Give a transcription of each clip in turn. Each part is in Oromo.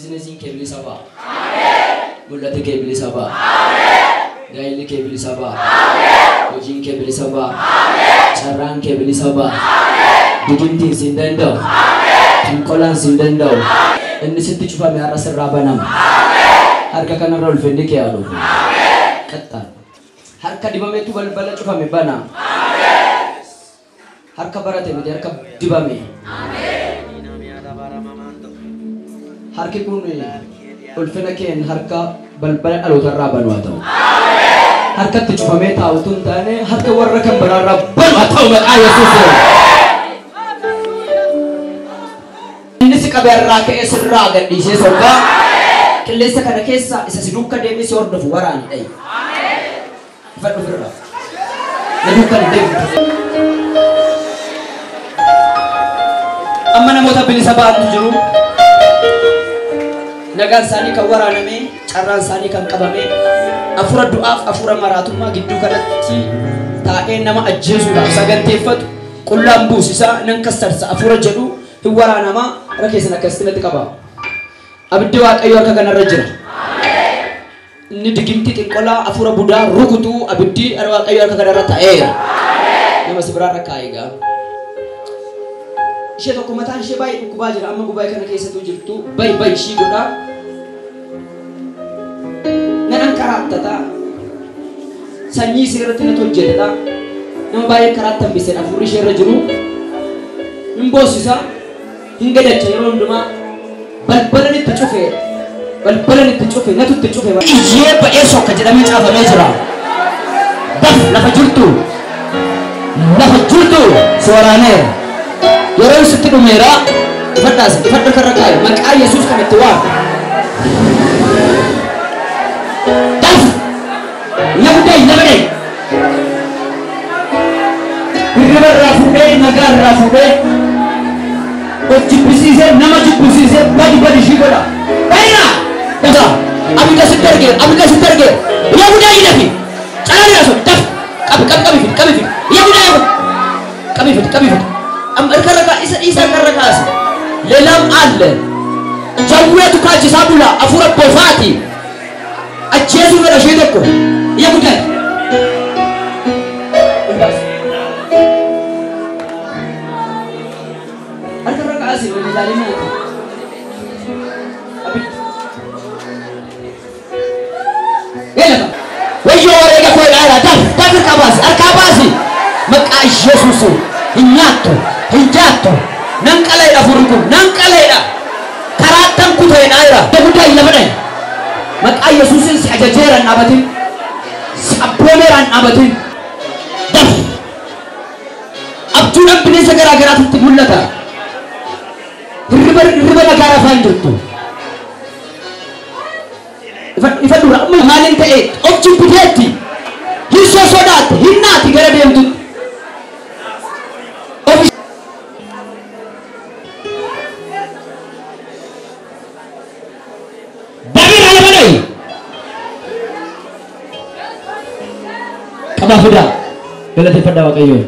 Businessing kebili saba. Amen. Mulati kebili saba. Amen. Gaili kebili saba. Amen. Ujin kebili saba. Amen. Charang kebili saba. Amen. Diginti sindendo. Amen. Kolan sindendo. Amen. Ini siti cuba mi arah serabanam. Amen. Harga kana rol fendi ke alu. Amen. Kata. Harga di bawah itu bal-bal cuba mi bana. Amen. Harga barat ini harga di bawah mi. Amen. Harga pun ni, ulfena ken harga bal-bal alu terraban watau. Amen. Harga tu cuba mi tahu tuntane harga warna kan beraraban watau mak ayah susu. Ini si kabar rakyat esra dan di sesoka. Kelesa kana kesa isa siduka demi si ordo fuwarani dai. Amen. Fadu furra. Naduka demi. Amma namota bili saban juru. Nagan sani ka waraname, carran sani kan qabame. Afura du'af afura maratuma giddu kanatti taa'ee nama ajjeesuudhaaf saganteeffatu qullaan buusisa nan kassarsa afura jedhu hin waraanama rakeessan akkasitti qaba. Abiddi waaqayyo harka kanarra jira. Amen. Inni digimti xiqqoolaa afura budaa rukutu abiddi waaqayyo harka kanarra ta'eera. Amen. Nama sibiraarra kaa'igaa. Ishee tokko mataan ishee baay'ee dhukkubaa jira amma gubaa kana keessattuu jirtu bayi ishii godha. Nan karaattata. Sanyii sirriitti na hojjetata. Nama baay'ee karaattan biseen afurri ishee irra jiru. Hin boosisa. Hin gadacha yeroo hundumaa. Balbalan itti cufe natu itti cufe iyyee ba'ee sokka jedhamee caafamee jira. Lafa jirtu sooraaneera yeroo sitti dhumeera ifadha karra kaayu maqaa Yesuus kan itti waan labdee hirriba irraa fuudhee nagaa irraa fuudhee jibbisiisee nama jibbisiisee badi ishii godha. Baay'ina! Dasa! Abidda sitti argee! Yaa guddaa hidhafi! Calaa jira sun! Daf! Qabi! Yaa guddaa yaa guddaa! Qabi! Amma isa karra kaase. Leelam alle. Jawweetu kaachisaa bula afura bofaati. Ajjeesuu fedha ishee tokko. Yaa guddaa! Asih menjalani itu. Apa? Wajib orang yang kau ada, tapi kabasi. Maka Yesus hinjatu, nangkalai dah furuku, nangkalai dah. Karatang kuda yang ada, dah ila mana? Maka Yesus si ajaran abatin, aboneran abatin. Dah. Abjunan bini segera-gera tibulata. Riba negara fanjurtu. Ifa dura halin ta'e of jibbiteetti hin sosodaate hin naati gara deemtu. Dabira lamadai. Qabaa fidaa galateeffadhaa Waaqayyoo.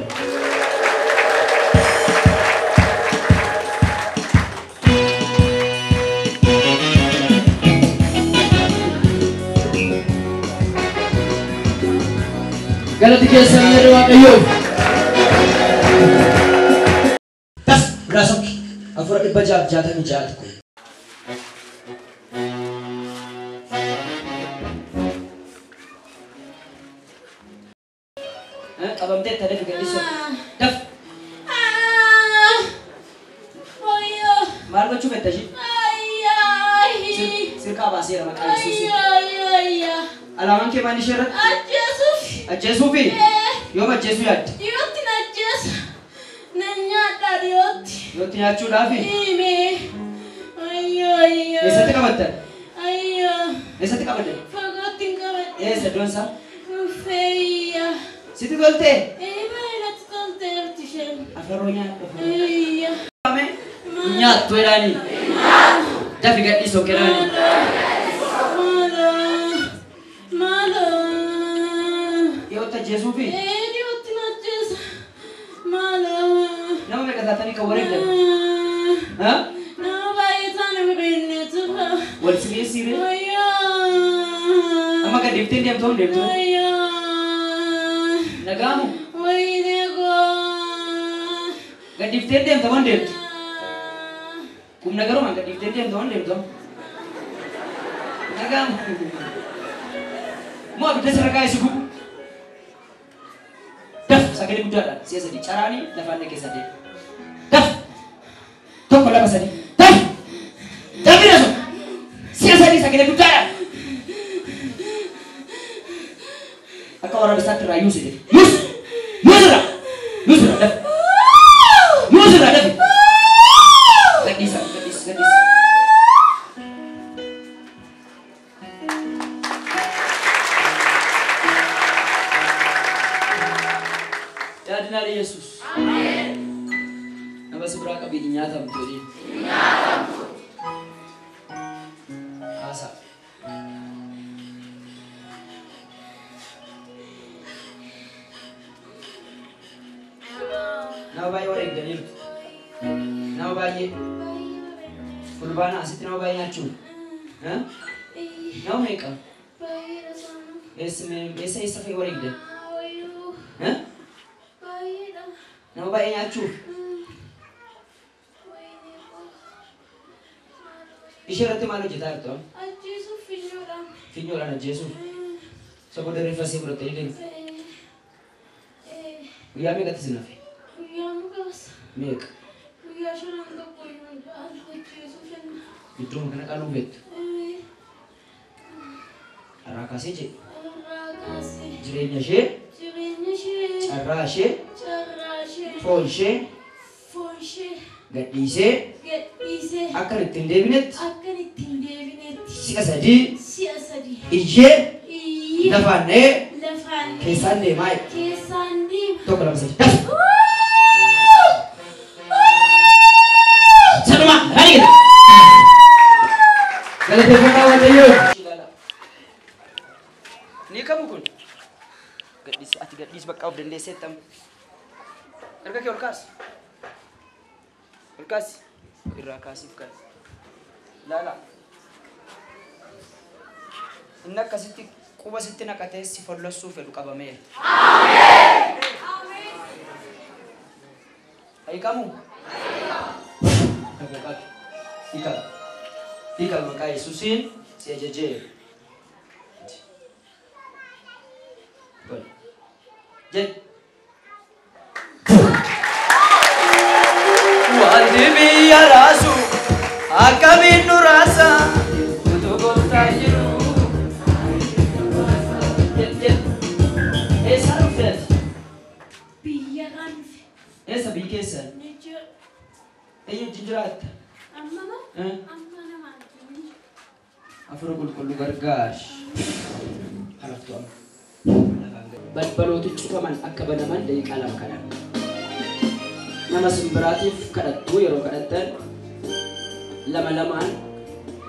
Galati keessa inni Waaqayyoo. Tas raasok afura 666 kun. Qabamtee tadee gadhiisoo. Daf. Oyyo. Maal gochuu fedha ishee? Sirkaa baaseera maqaa Yesuus. Alaamaan kee maal ishee irratti? Ajjeesuufi? Yoom ajjeesuu yaadde? Dhiyootti na ajjeesa. Nan nyaadhaa dhiyootti. Dhiyootti nyaachuudhaafi? Ayyoo. Eessatti qabattan? Eessatti qabattan? Fagootti hin qabadhe. Eessa iddoon isaa? Uffeeyya. Sitti toltee? Baay'inatti tolteerti isheen. Afaroo nyaadha. Nyaattu jedhaanii? Dafi gadhiisoo jedhaanii? Jesu fi? Dhiyootti na ajjeesa. Nama meeqa taatanii kan wareegdan? Nama baay'ee taane beekneetu. wal sire amma ka diftin dem nagamu ga diftin dem kum nagaro man ga diftin dem nagamu mo abita sarakai sugu daf sagale budada siasa di carani lafane kesa de daf toko la basadi daf dabiraso siasa di sagale budada aka orang bisa terayu sih Yusra daf gadis ya dinari Yesus amin nama seberapa bidinya tam tadi asa nama bayi orang ganil nama bayi kurbana asit nama bayi ngacu nama mereka esa fai orang gede nama bayi ngacu isyaratnya mana jitar tuh finyola na Yesus sabo dari fasi berarti ini ya me kata sinafi mek itu makanya kalau bet arakasi je jirenya je carashe fonche gadise akan itindebinet siasadi ije lafane kesande mai to kalau bisa sama hari kita kalau kita wajah yuk ni kamu kun gadis bakau dan desetam kerja ke orkas irakasifkan lala inna kasiti kuba sitina kate sifallo sufe lukabame amen ay kamu ika makai Yesusin si ajaje bon jet wadibi ya rasu akamin nurasa untuk tajiru jet esa rufet biyaran esa bikesa ayo jinjrat amma nama afro kullu gargash halaf tuam balbalotu cufaman akka banaman dari kalam kalam nama semberatif kadatu yero kadatan lama-lamaan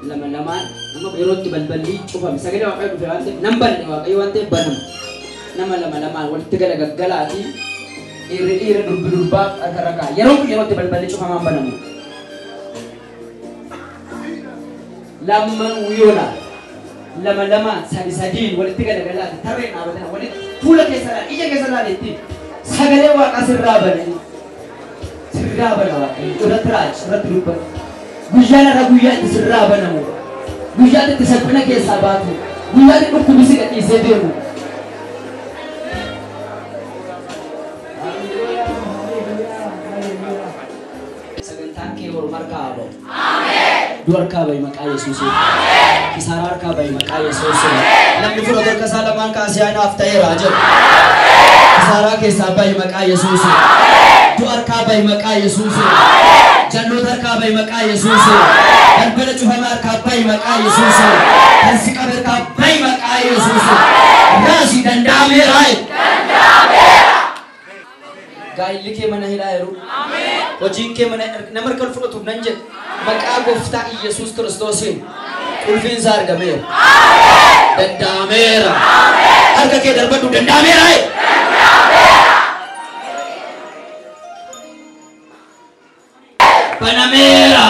nama berot di balbali cufam sagede wakai du wante nambar ni wakai wante banam nama lama-lamaan wal tegala gaggalati ire durbab akaraka yero di balbali cufam banam lamman uyona lama-lama sadi-sadin wal tegala gaggalati tabe na badana wal pula kesala ija kesala leti sagale waka sirrabani udah teraj, udah terlupa. Gujana ra guyat sirrabana mo. Guyat tisabna ke sabatu. Guyat ko kubisi ka isebemu. Sagantan ke hor markabo. Amen. Duar ka bay maka Yesus. Amen. Kisarar ka bay maka Yesus. Lamni furo dor kasalaman ka asiana aftay raja. Kisara ke sabay maka Yesus. Duar kabai maka Yesus, jannotar kabai maka Yesus, dan bela cuhamar kabai maka Yesus, dan sikaber kabai maka Yesus, rasi dan damerai. Gai like mana hilairu, ojin ke mana namar kalfuro tu nanjet, maka gofta Yesus Kristosin, ulfin zar gamer, dan damera, harga ke darbadu dan damerai. Panamera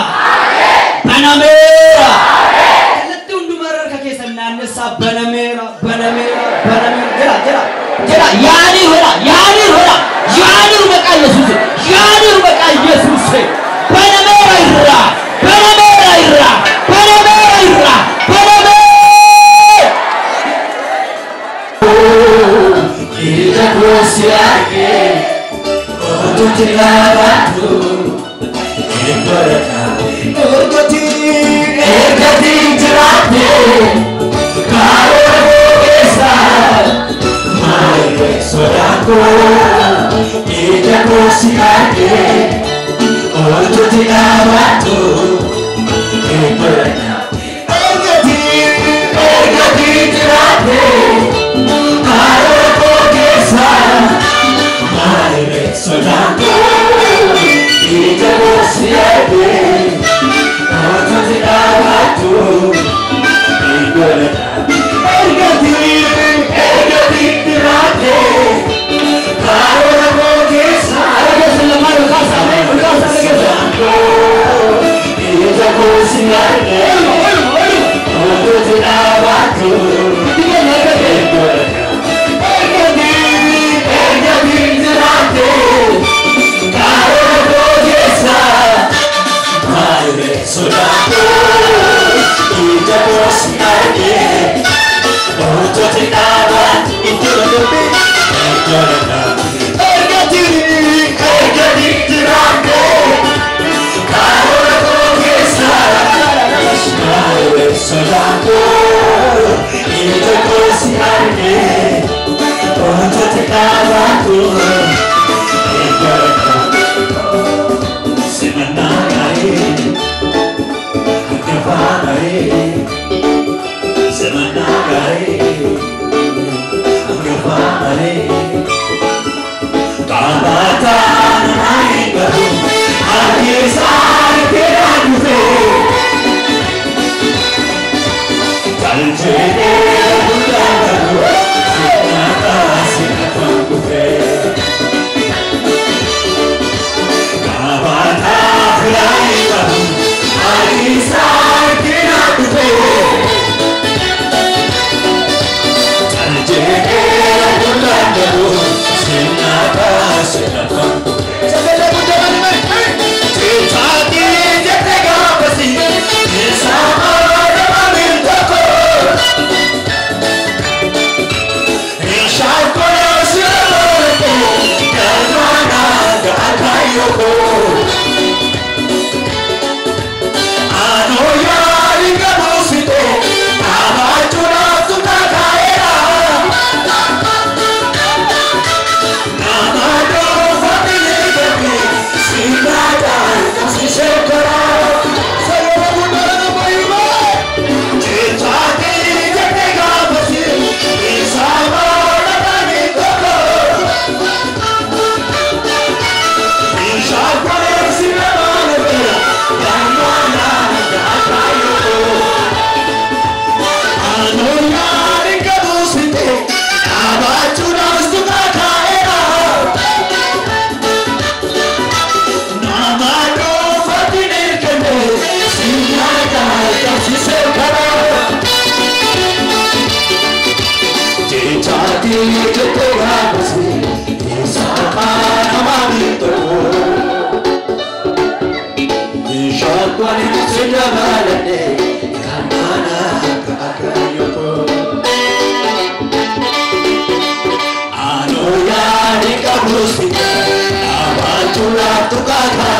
Ano ya di kabusi, abang curah tukar.